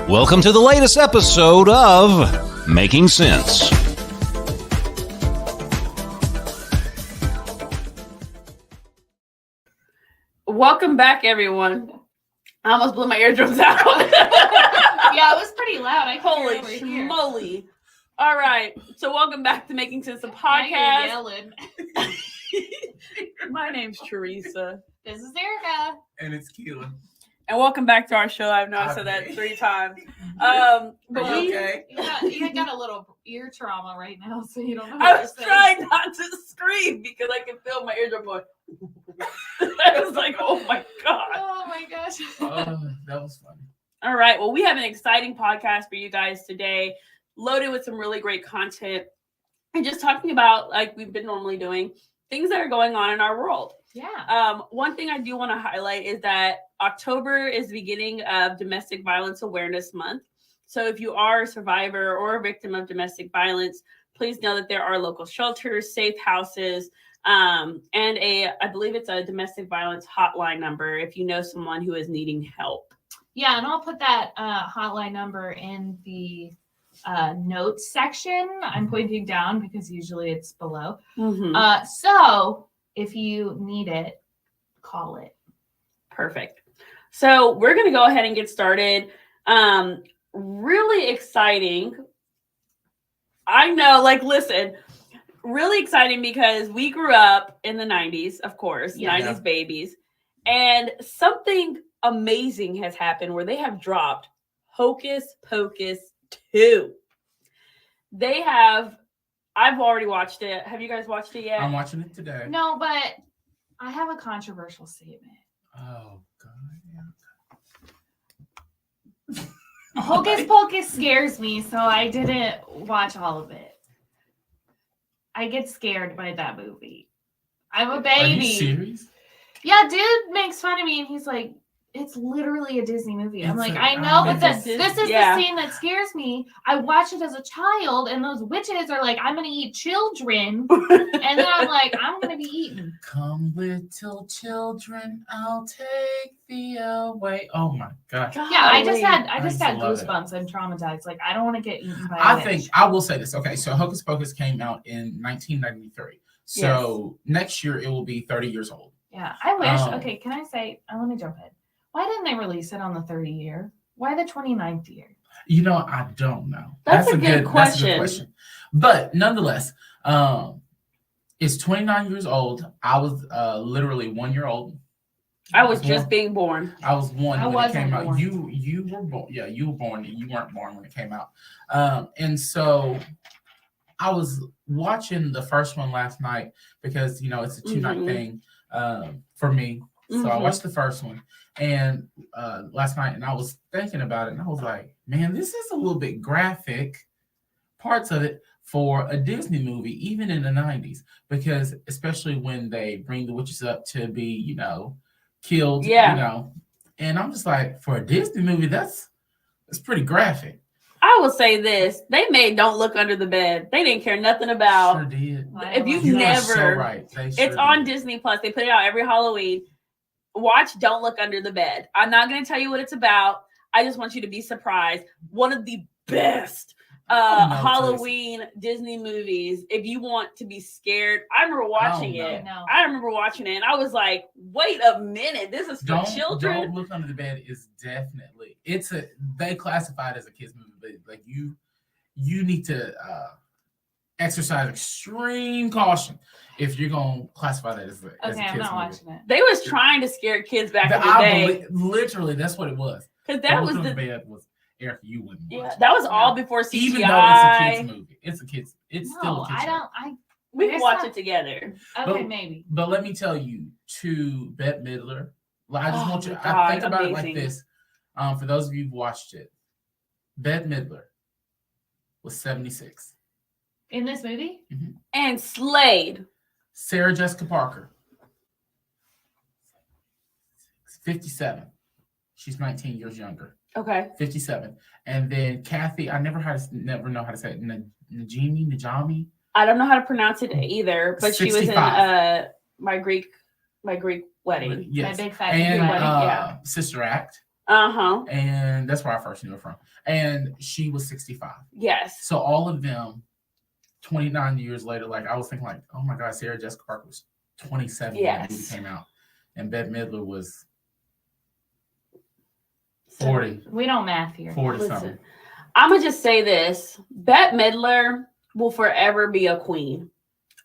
Welcome to the latest episode of Making Sense. Welcome back, everyone. I almost blew my eardrums out. Yeah, it was pretty loud. Holy schmoly. All right. So welcome back to Making Sense, the podcast. Now you're yelling. My name's Theresa. This is Erica. And it's Keiland. And welcome back to our show. I know I said that 3 times. But okay? You got a little ear trauma right now, so you don't know I what was to say. trying not to scream because I can feel my eardrum going. I was like, oh my God. Oh my gosh. That was funny. All right. Well, we have an exciting podcast for you guys today, loaded with some really great content and just talking about, like we've been normally doing, things that are going on in our world. Yeah. One thing I do want to highlight is that October is the beginning of Domestic Violence Awareness Month. So if you are a survivor or a victim of domestic violence, please know that there are local shelters, safe houses, and I believe it's a domestic violence hotline number if you know someone who is needing help. Yeah, and I'll put that hotline number in the notes section. I'm pointing down because usually it's below. Mm-hmm. So if you need it, call it. Perfect. So we're going to go ahead and get started. Really exciting. I know, listen, really exciting because we grew up in the 90s, of course, Yeah. 90s babies. And something amazing has happened where they have dropped Hocus Pocus 2. I've already watched it. Have you guys watched it yet? I'm watching it today. No, but I have a controversial statement. Oh, God. Hocus Pocus scares me, so I didn't watch all of it. I get scared by that movie. I'm a baby. Are you serious? Yeah, dude makes fun of me and he's like, it's literally a Disney movie. I'm like, I know, but this is the scene that scares me. I watched it as a child and those witches are like, I'm going to eat children. And then I'm like, I'm going to be eaten. Come little children, I'll take thee away. Oh my gosh. Yeah, I just had used to love it. goosebumps and traumatized. Like, I don't want to get eaten by a witch. I will say this. Okay, so Hocus Pocus came out in 1993. So next year it will be 30 years old. Yeah, I wish. Okay, can I say, let me jump in. Why didn't they release it on the 30th year? Why the 29th year? You know, I don't know. That's a good question. That's a good question. But nonetheless, it's 29 years old. I was literally 1 year old. I was just being born. I was one I when it came wasn't out. born. You were born. Yeah, you were born. You weren't born when it came out. And so I was watching the first one last night because, you know, it's a 2-night thing for me. So I watched the first one and last night, and I was thinking about it, and I was like, man, this is a little bit graphic, parts of it, for a Disney movie, even in the 90s, because especially when they bring the witches up to be, you know, killed, you know, and I'm just like, for a Disney movie, that's pretty graphic. I will say this. They made Don't Look Under the Bed. They didn't care nothing about. Sure did. If you've You never, are so right. It's on Disney Plus. They put it out every Halloween. Watch Don't Look Under the Bed. I'm not going to tell you what it's about. I just want you to be surprised. One of the best Halloween Disney movies. If you want to be scared, I remember watching it. No. I remember watching it, and I was like, "Wait a minute, this is for children." Don't Look Under the Bed is definitely they classify it as a kids movie, but like you need to exercise extreme caution if you're gonna classify that as a kids movie. I'm not watching it. They was trying to scare kids back in the day. Literally, that's what it was. Because that was the bed was Eric. You wouldn't watch. Yeah, that was all before CGI. Even though it's a kids movie, it's still a kids movie. We can watch it together. Okay, maybe. But let me tell you, to Bette Midler, I just want you. God, I think about amazing. it like this. For those of you who've watched it, Bette Midler was 76 In this movie? And Slade. Sarah Jessica Parker, 57. She's 19 years younger. Okay. 57. And then Kathy, I never know how to say it. Najami. I don't know how to pronounce it either, but 65. She was in my Greek wedding. Yes. My Big Fat and Wedding. Sister Act. And that's where I first knew her from. And she was 65. Yes. So all of them, 29 years later, like I was thinking, like, oh my God, Sarah Jessica Parker was 27 when the movie came out, and Bette Midler was 40. We don't math here. 40 something. I'm gonna just say this: Bette Midler will forever be a queen.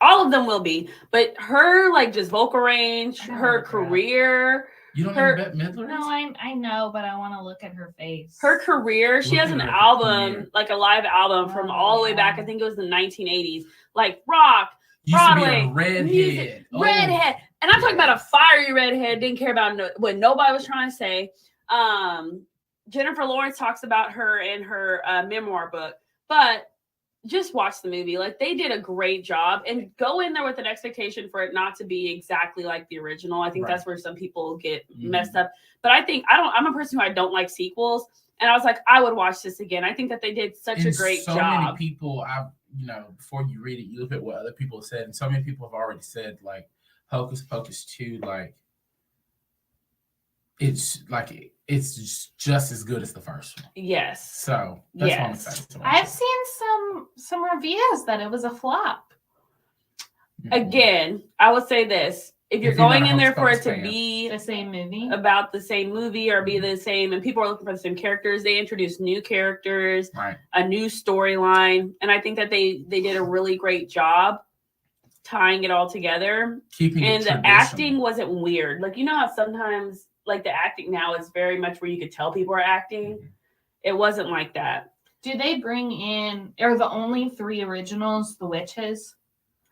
All of them will be, but her like just vocal range, her career. You don't know Bette Midler? No, I know, but I want to look at her face. Her career, she has an album, like a live album from all the way back. I think it was the 1980s, like rock, Broadway, redhead, music, redhead. And I'm talking about a fiery redhead. Didn't care about what nobody was trying to say. Jennifer Lawrence talks about her in her memoir book, but just watch the movie. Like they did a great job, and go in there with an expectation for it not to be exactly like the original. I think that's where some people get messed up. But I'm a person who I don't like sequels, and I was like, I would watch this again. I think that they did such a great job. So many people, before you read it, you look at what other people have said, and so many people have already said like Hocus Pocus 2, like it's just as good as the first one. Yes. So that's what I'm excited to watch. I've seen some reviews that it was a flop. Again, I would say this: if you're going in there for it to be the same movie, about the same movie, or be the same, and people are looking for the same characters, they introduced new characters, a new storyline, and I think that they did a really great job tying it all together. And the acting wasn't weird. Like, you know how sometimes like the acting now is very much where you could tell people are acting. It wasn't like that. Do they bring in, are the only 3 originals the witches?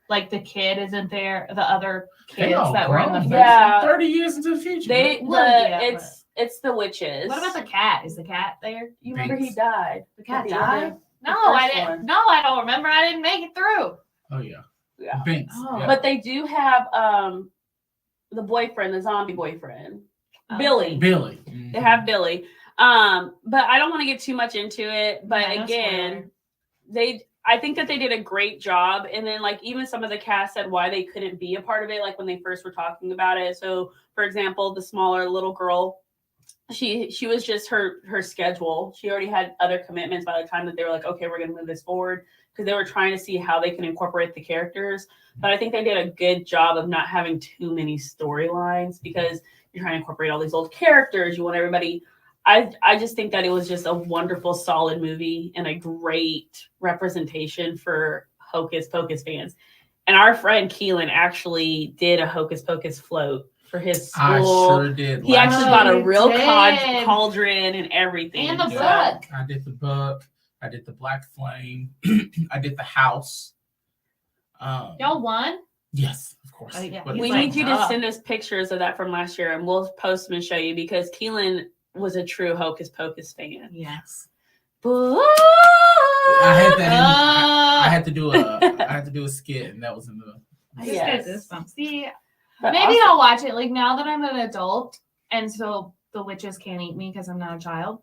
Like the kid isn't there, the other kids that were in the first 30 years into the future. It's the witches. What about the cat? Is the cat there? You remember he died? The cat died? No, I didn't. No, I don't remember. I didn't make it through. Oh yeah. Binks. But they do have the boyfriend, the zombie boyfriend. Billy. Mm-hmm. They have Billy. But I don't want to get too much into it. But again, I think that they did a great job. And then like even some of the cast said why they couldn't be a part of it, like when they first were talking about it. So for example, the smaller little girl, she was just her schedule. She already had other commitments by the time that they were like, okay, we're gonna move this forward, because they were trying to see how they can incorporate the characters. But I think they did a good job of not having too many storylines, because you're trying to incorporate all these old characters. You want everybody. I just think that it was just a wonderful, solid movie and a great representation for Hocus Pocus fans. And our friend Keiland actually did a Hocus Pocus float for his school. I sure did. He actually bought a real cauldron and everything. And the book. I did the book. I did the Black Flame. I did the house. Y'all won? Yes, of course. We need you to send us pictures of that from last year, and we'll post them and show you, because Keiland was a true Hocus Pocus fan. Yes. I had that. I had to do a skit, and that was in the. I just get goosebumps. See, maybe I'll watch it. Like now that I'm an adult, and so the witches can't eat me because I'm not a child.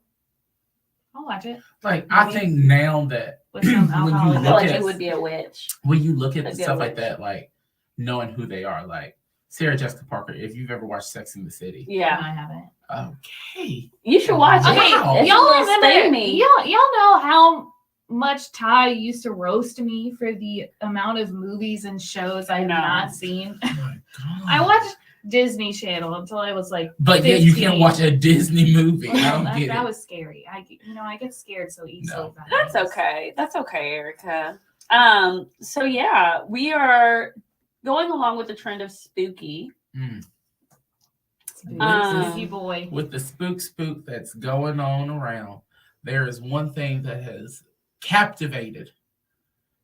I'll watch it. Like I think now that with some alcohol, I feel like you would be a witch. When you look at stuff like that, like knowing who they are, like Sarah Jessica Parker. If you've ever watched Sex and the City, I haven't. Okay, you should watch it. Wow. Y'all remember me? Y'all know how much Ty used to roast me for the amount of movies and shows I've not seen. Oh my God. I watched Disney Channel until I was like, but 15. Yeah, you can't watch a Disney movie. That was scary. I get scared so easily. No. That's okay. That's okay, Erica. So yeah, we are going along with the trend of spooky. Spooky boy. With the spook that's going on around, there is one thing that has captivated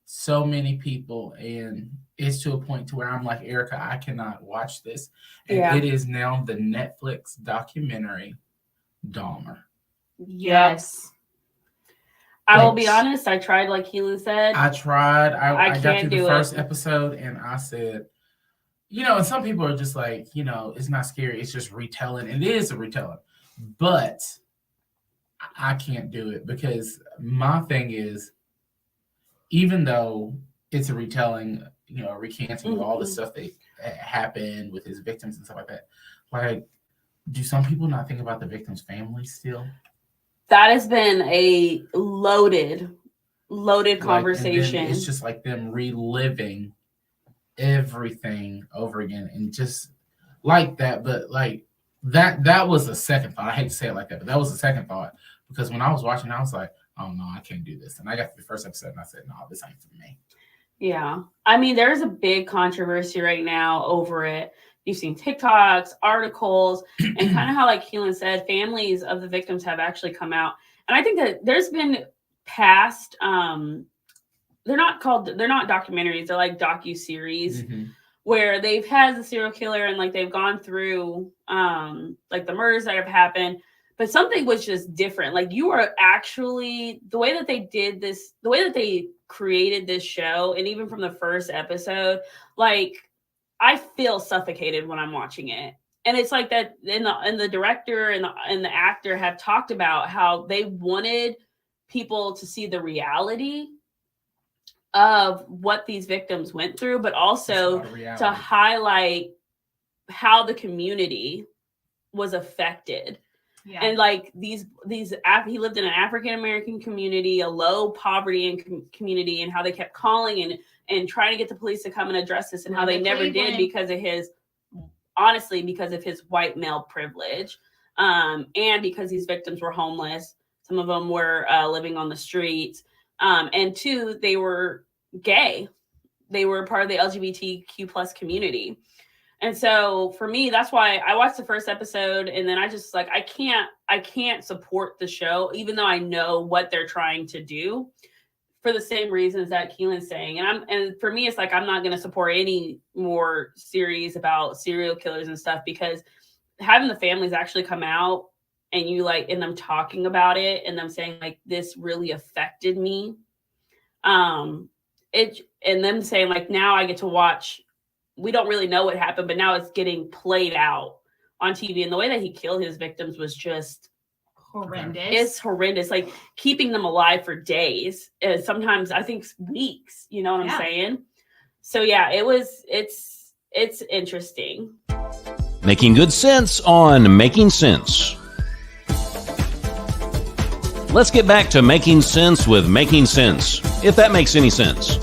so many people, and it's to a point to where I'm like, Erica, I cannot watch this. And it is now the Netflix documentary Dahmer. Yes. I will be honest, I tried, like Keiland said. I tried. I got through the first episode, and I said, and some people are just like, it's not scary. It's just retelling. And it is a retelling. But I can't do it, because my thing is, even though it's a retelling, recanting of all the stuff that happened with his victims and stuff like that, like do some people not think about the victim's family still? That has been a loaded conversation. And then it's just like them reliving everything over again, and just like that. But like that was a second thought. I hate to say it like that, but that was a second thought, because when I was watching, I was like, oh no, I can't do this. And I got to the first episode and I said, no, this ain't for me. Yeah. I mean, there's a big controversy right now over it. You've seen TikToks, articles, and kind of how, like Keiland said, families of the victims have actually come out. And I think that there's been past, they're not documentaries, they're like docu-series, where they've had the serial killer and like they've gone through like the murders that have happened. But something was just different. Like, you are actually, the way that they did this, the way that they created this show, and even from the first episode, like, I feel suffocated when I'm watching it. And it's like that, and the director and the actor have talked about how they wanted people to see the reality of what these victims went through, but also to highlight how the community was affected. Yeah. And like he lived in an African-American community, a low poverty community, and how they kept calling and trying to get the police to come and address this, and how they never did because of his white male privilege, and because these victims were homeless. Some of them were living on the streets, and two, they were gay. They were part of the LGBTQ plus community. And so for me, that's why I watched the first episode, and then I just like, I can't support the show, even though I know what they're trying to do, for the same reasons that Keiland's saying. And for me, it's like, I'm not going to support any more series about serial killers and stuff, because having the families actually come out and and them talking about it and them saying like, this really affected me. And them saying like, now I get to watch, we don't really know what happened, but now it's getting played out on TV. And the way that he killed his victims was just horrendous. It's horrendous. Like, keeping them alive for days, sometimes I think weeks, you know what I'm saying? So yeah, it's interesting. Making good sense on Making Sense. Let's get back to making sense with Making Sense, if that makes any sense.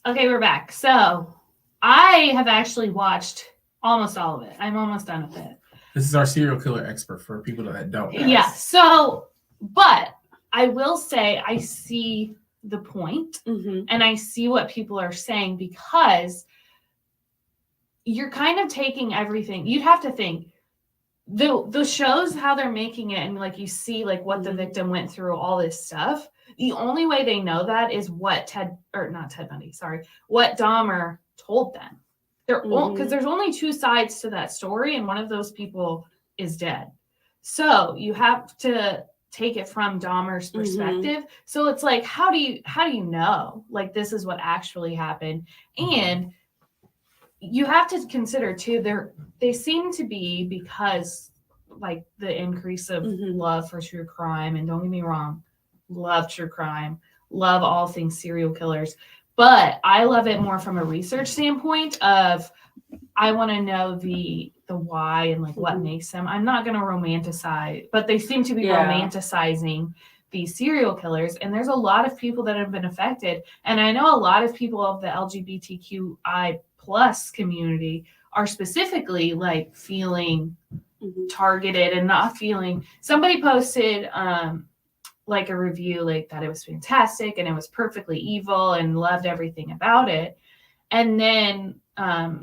Okay, we're back. So I have actually watched almost all of it. I'm almost done with it. This is our serial killer expert for people that don't know. Yeah. So, but I will say I see the point, and I see what people are saying, because you're kind of taking everything. You'd have to think the shows, how they're making it, and like you see like what the victim went through, all this stuff. The only way they know that is what what Dahmer told them. Because there's only two sides to that story, and one of those people is dead. So you have to take it from Dahmer's perspective. So it's like, how do you know like this is what actually happened? And you have to consider too, they seem to be, because like the increase of love for true crime, and don't get me wrong, love true crime, love all things serial killers, but I love it more from a research standpoint of, I want to know the why and like what makes them. I'm not going to romanticize, but they seem to be romanticizing these serial killers, and there's a lot of people that have been affected, and I know a lot of people of the LGBTQI plus community are specifically like feeling targeted and not feeling. Somebody posted like a review like that it was fantastic and it was perfectly evil and loved everything about it, and then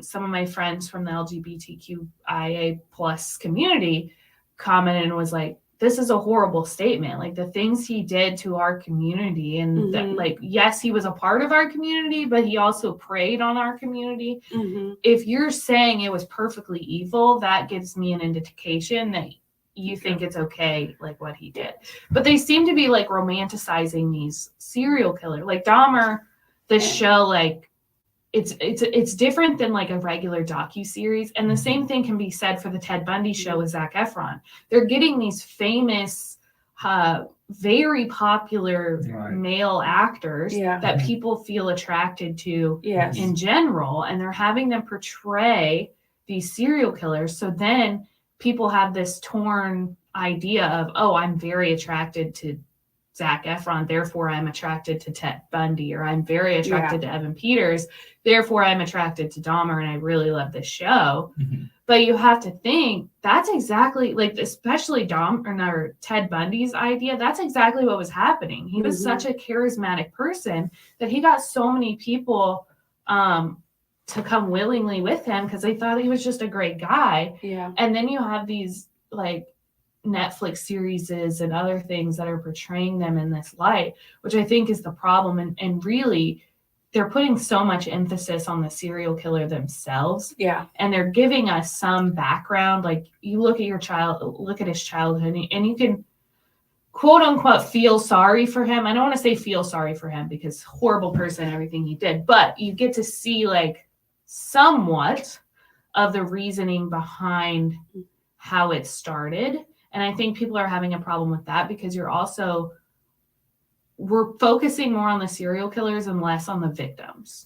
some of my friends from the LGBTQIA plus community commented and was like, this is a horrible statement. Like, the things he did to our community, and that, like, yes, he was a part of our community, but he also preyed on our community. If you're saying it was perfectly evil, that gives me an indication that you think it's okay, like what he did. But they seem to be like romanticizing these serial killers, like Dahmer. This show, like, it's different than like a regular docu-series. And the same thing can be said for the Ted Bundy show with Zac Efron. They're getting these famous very popular male actors that people feel attracted to in general, and they're having them portray these serial killers. So then people have this torn idea of, oh, I'm very attracted to Zac Efron, therefore I'm attracted to Ted Bundy, or I'm very attracted to Evan Peters, therefore I'm attracted to Dahmer, and I really love this show. But you have to think that's exactly, like, especially Dahmer or Ted Bundy's idea, that's exactly what was happening. He was such a charismatic person that he got so many people to come willingly with him because they thought he was just a great guy. And then you have these like Netflix series and other things that are portraying them in this light, which I think is the problem. And really, they're putting so much emphasis on the serial killer themselves. And they're giving us some background. Like, you look at his childhood, and you can quote unquote feel sorry for him. I don't want to say feel sorry for him because horrible person, everything he did, but you get to see like somewhat of the reasoning behind how it started. And I think people are having a problem with that because we're focusing more on the serial killers and less on the victims.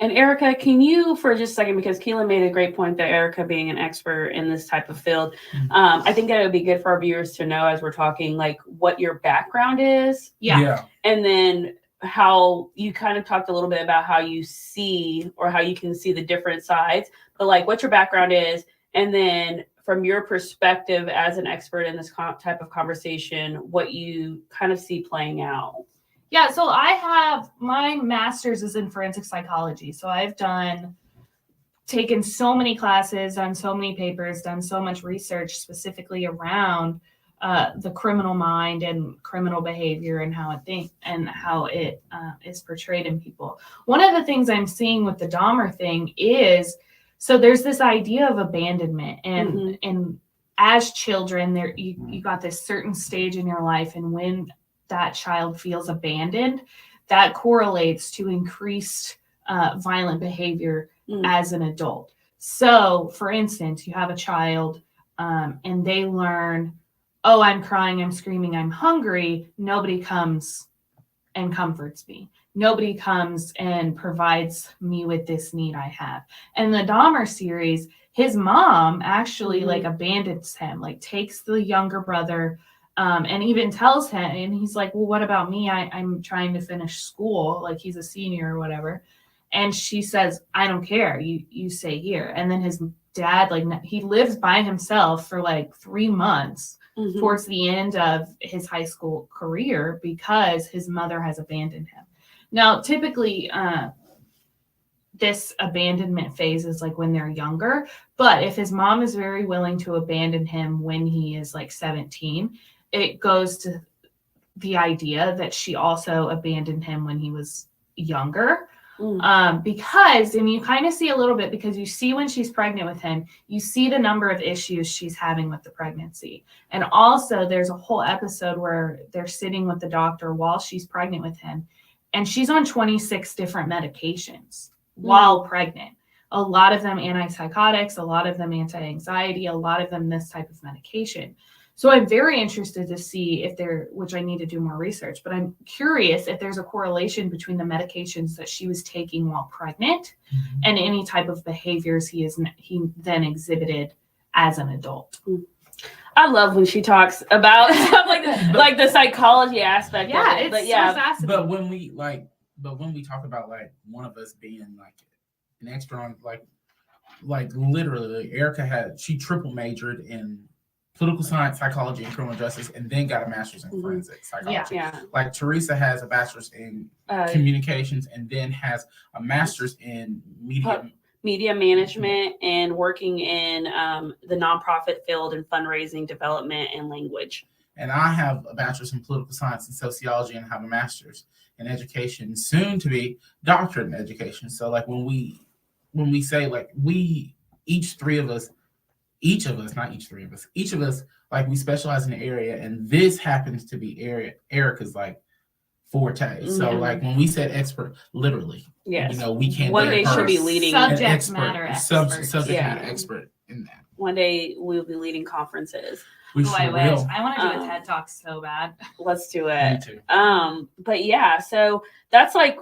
And Erica, can you, for just a second, because Keiland made a great point that Erica being an expert in this type of field, I think that it would be good for our viewers to know as we're talking, like, what your background is. And then how you kind of talked a little bit about how you see, or how you can see the different sides, but like what your background is. And then from your perspective as an expert in this type of conversation, what you kind of see playing out. Yeah, so my master's is in forensic psychology. So I've taken so many classes, done so many papers, done so much research specifically around the criminal mind and criminal behavior and how it is portrayed in people. One of the things I'm seeing with the Dahmer thing is, so there's this idea of abandonment, and as children, you got this certain stage in your life, and when that child feels abandoned, that correlates to increased violent behavior as an adult. So, for instance, you have a child and they learn, oh, I'm crying, I'm screaming, I'm hungry. Nobody comes and comforts me. Nobody comes and provides me with this need I have. And the Dahmer series, his mom actually like abandons him, like takes the younger brother and even tells him, and he's like, well, what about me? I'm trying to finish school. Like, he's a senior or whatever. And she says, I don't care. You stay here. And then his dad, like, he lives by himself for like 3 months towards the end of his high school career because his mother has abandoned him. Now, typically, this abandonment phase is like when they're younger, but if his mom is very willing to abandon him when he is like 17, it goes to the idea that she also abandoned him when he was younger. Because, and you kind of see a little bit, because you see when she's pregnant with him, you see the number of issues she's having with the pregnancy. And also there's a whole episode where they're sitting with the doctor while she's pregnant with him, and she's on 26 different medications while pregnant. A lot of them antipsychotics, a lot of them anti-anxiety, a lot of them this type of medication. So I'm very interested to see which I need to do more research, but I'm curious if there's a correlation between the medications that she was taking while pregnant and any type of behaviors he then exhibited as an adult. I love when she talks about stuff like that, like the psychology aspect. Yeah, of it. it's so fascinating. But when we talk about like one of us being like an expert on like literally, Erica she triple majored in political science, psychology, and criminal justice, and then got a master's in forensic psychology. Like Theresa has a bachelor's in communications, and then has a master's in media management and working in the nonprofit field and fundraising, development, and language. And I have a bachelor's in political science and sociology, and have a master's in education, soon to be doctorate in education. So like when we say like each of us, like we specialize in an area, and this happens to be Erica's like forte. So like when we said expert, literally, you know, we can't. One day she'll be leading subject matter expert in that. One day we'll be leading conferences. We Oh, I sure wish. will. I want to do a TED Talk so bad. Let's do Me it. too. But yeah, so that's like,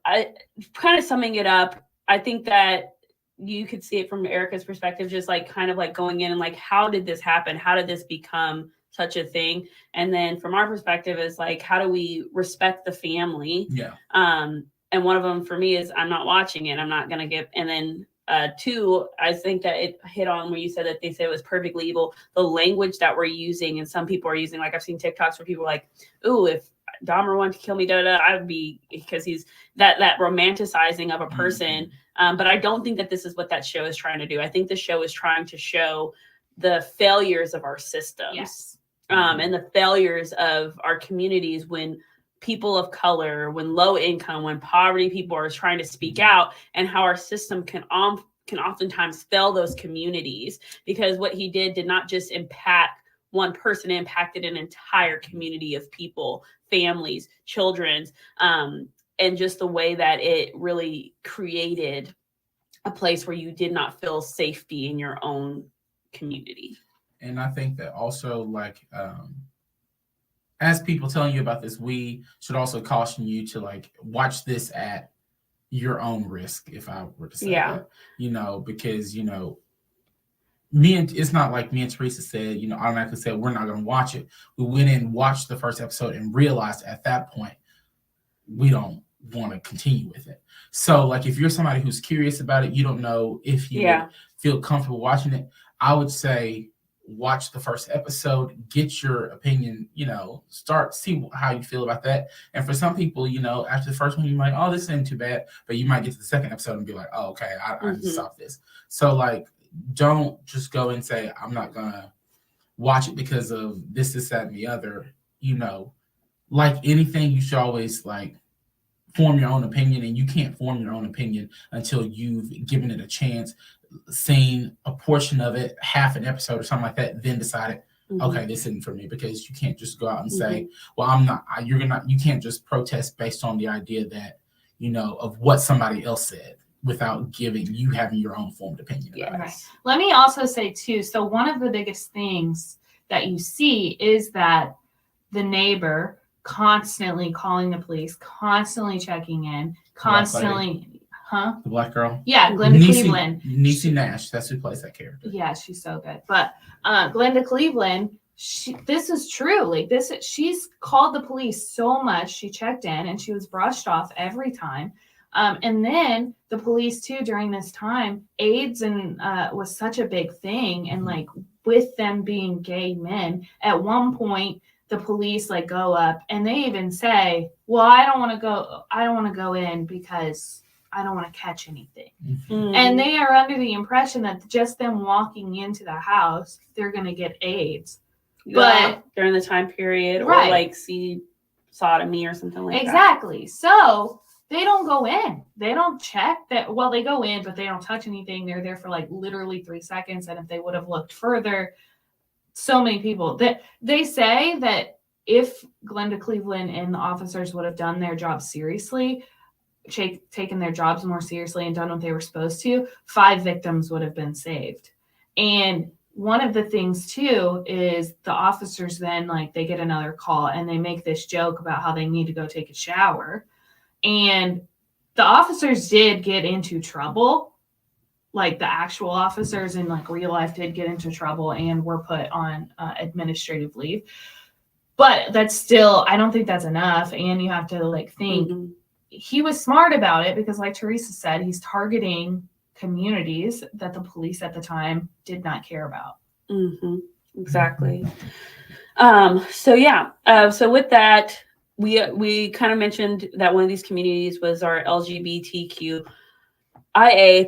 I kind of summing it up. I think that you could see it from Erica's perspective, just like kind of like going in and like, how did this happen? How did this become such a thing? And then from our perspective is like, how do we respect the family? Yeah. And one of them for me is I'm not watching it. I'm not going to give. And then two, I think that it hit on where you said that they said it was perfectly evil. The language that we're using, and some people are using, like I've seen TikToks where people are like, ooh, if Dahmer wanted to kill me, I would be, because he's that romanticizing of a person. But I don't think that this is what that show is trying to do. I think the show is trying to show the failures of our systems. Yes. And the failures of our communities when people of color, when low income, when poverty people are trying to speak out, and how our system can oftentimes fail those communities, because what he did not just impact one person, impacted an entire community of people, families, children's, and just the way that it really created a place where you did not feel safety in your own community. And I think that also, like, as people telling you about this, we should also caution you to like watch this at your own risk, if I were to say that, because, it's not like me and Theresa said, automatically said, we're not going to watch it. We went in, watched the first episode, and realized at that point, we don't want to continue with it. So like, if you're somebody who's curious about it, you don't know if you feel comfortable watching it, I would say, watch the first episode, get your opinion, see how you feel about that. And for some people, after the first one, you might, oh, this isn't too bad, but you might get to the second episode and be like, oh, okay, I need to stop this. So like, don't just go and say, I'm not gonna watch it because of this, that, and the other. Like anything, you should always like form your own opinion, and you can't form your own opinion until you've given it a chance, seen a portion of it, half an episode or something like that, then decided, okay, this isn't for me. Because you can't just go out and say, well, I'm not, you can't just protest based on the idea that, of what somebody else said without you having your own formed opinion about it. Right. Let me also say too, so one of the biggest things that you see is that the neighbor constantly calling the police, constantly checking in, constantly, the black girl? Yeah, Glenda Cleveland. Niecy Nash, that's who plays that character. Yeah, she's so good. But Glenda Cleveland, this is true. Like she's called the police so much. She checked in and she was brushed off every time. And then the police too, during this time, AIDS and was such a big thing. And like with them being gay men, at one point, the police like go up and they even say, well, I don't want to go in because I don't want to catch anything. And they are under the impression that just them walking into the house, they're going to get AIDS. But during the time period, or like see sodomy or something like that. Exactly. So they don't go in. They don't check that. Well, they go in, but they don't touch anything. They're there for like literally 3 seconds. And if they would have looked further, so many people that they say that if Glenda Cleveland and the officers would have done their job seriously, taken their jobs more seriously and done what they were supposed to, 5 victims would have been saved. And one of the things too is the officers then like they get another call and they make this joke about how they need to go take a shower. And the officers did get into trouble. Like the actual officers in like real life did get into trouble and were put on administrative leave. But that's still, I don't think that's enough. And you have to like think he was smart about it because like Theresa said, he's targeting communities that the police at the time did not care about. Exactly. So with that, we kind of mentioned that one of these communities was our LGBTQIA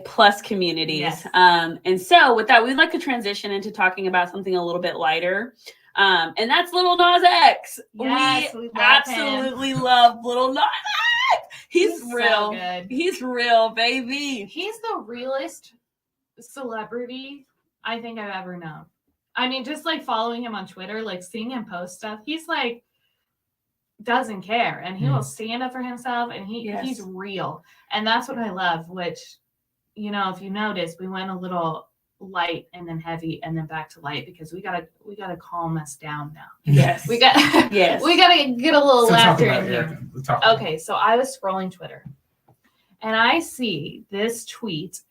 plus communities. Yes. And so with that, we'd like to transition into talking about something a little bit lighter. And that's Lil Nas X. Yes, we absolutely love Lil Nas X. He's real. So good. He's real, baby. He's the realest celebrity I think I've ever known. I mean, just like following him on Twitter, like seeing him post stuff, he's like doesn't care and he will stand up for himself and he's real. And that's what I love, which, if you notice, we went a little light and then heavy and then back to light because we gotta calm us down now. Yes. We gotta get a little laughter in here. Okay, so I was scrolling Twitter and I see this tweet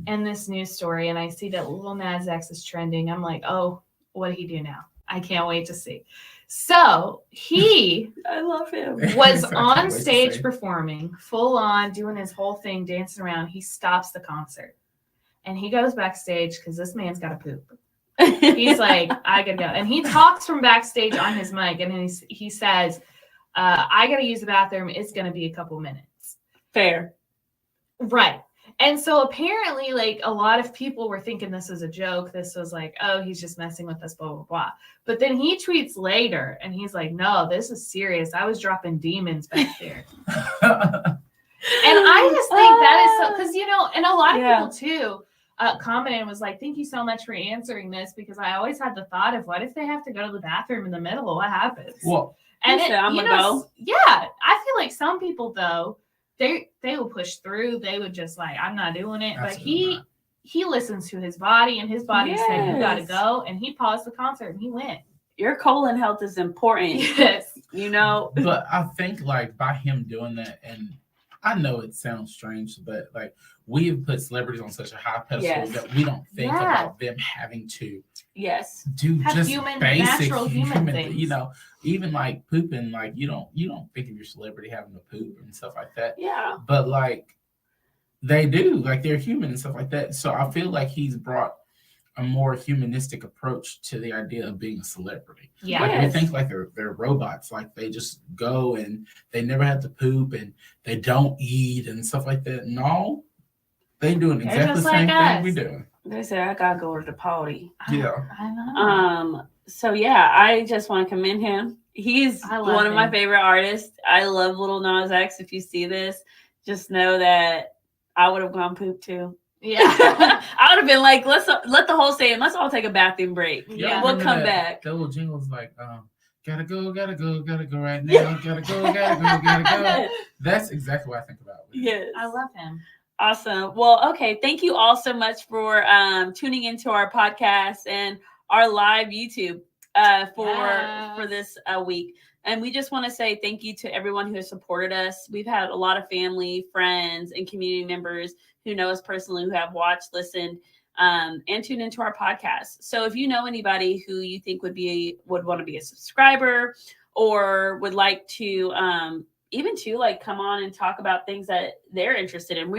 and this news story and I see that Lil Nas X is trending. I'm like, oh, what did he do now? I can't wait to see. So he I love him. Was on stage performing, full on, doing his whole thing, dancing around. He stops the concert. And he goes backstage because this man's got to poop. He's like, I gotta go. And he talks from backstage on his mic and he says, I gotta use the bathroom. It's gonna be a couple minutes. Fair. Right. And so apparently, like, a lot of people were thinking this was a joke. This was like, oh, he's just messing with us, blah, blah, blah. But then he tweets later and he's like, no, this is serious. I was dropping demons back there. And I just think that is so, because, you know, and a lot of people too commented and was like, thank you so much for answering this, because I always had the thought of what if they have to go to the bathroom in the middle? What happens? Well, and I'm gonna go. Yeah, I feel like some people though, they will push through. They would just like, I'm not doing it. Absolutely but he listens to his body, and his body said, you gotta go, and he paused the concert and he went. Your colon health is important. Yes. You know. But I think like by him doing that, and I know it sounds strange, but like we've put celebrities on such a high pedestal that we don't think about them having to do have just basic natural human things. You know, even like pooping, like you don't think of your celebrity having to poop and stuff like that. Yeah. But like they do, like they're human and stuff like that. So I feel like he's brought a more humanistic approach to the idea of being a celebrity. Yeah. Like we think like they're robots, like they just go and they never have to poop and they don't eat and stuff like that. No, they doing exactly the same thing we do. They say I gotta go to the party. Yeah. I know. So yeah, I just want to commend him. He's one of my favorite artists. I love Lil Nas X. If you see this, just know that I would have gone poop too. Yeah. I would have been like, let's let the whole stand. Let's all take a bathroom break. Yeah. We'll come back. That little jingle was like, gotta go right now. Gotta go. That's exactly what I think about. Yes. I love him. Awesome. Well, okay. Thank you all so much for tuning into our podcast and our live YouTube for this week. And we just want to say thank you to everyone who has supported us. We've had a lot of family, friends, and community members who know us personally, who have watched, listened, and tuned into our podcast. So if you know anybody who you think would want to be a subscriber or would like to even to like come on and talk about things that they're interested in.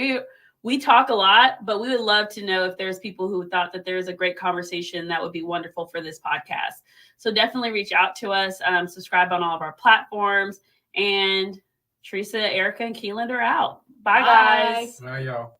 We talk a lot, but we would love to know if there's people who thought that there's a great conversation that would be wonderful for this podcast. So definitely reach out to us, subscribe on all of our platforms, and Theresa, Erica, and Keiland are out. Bye, guys. Bye, y'all.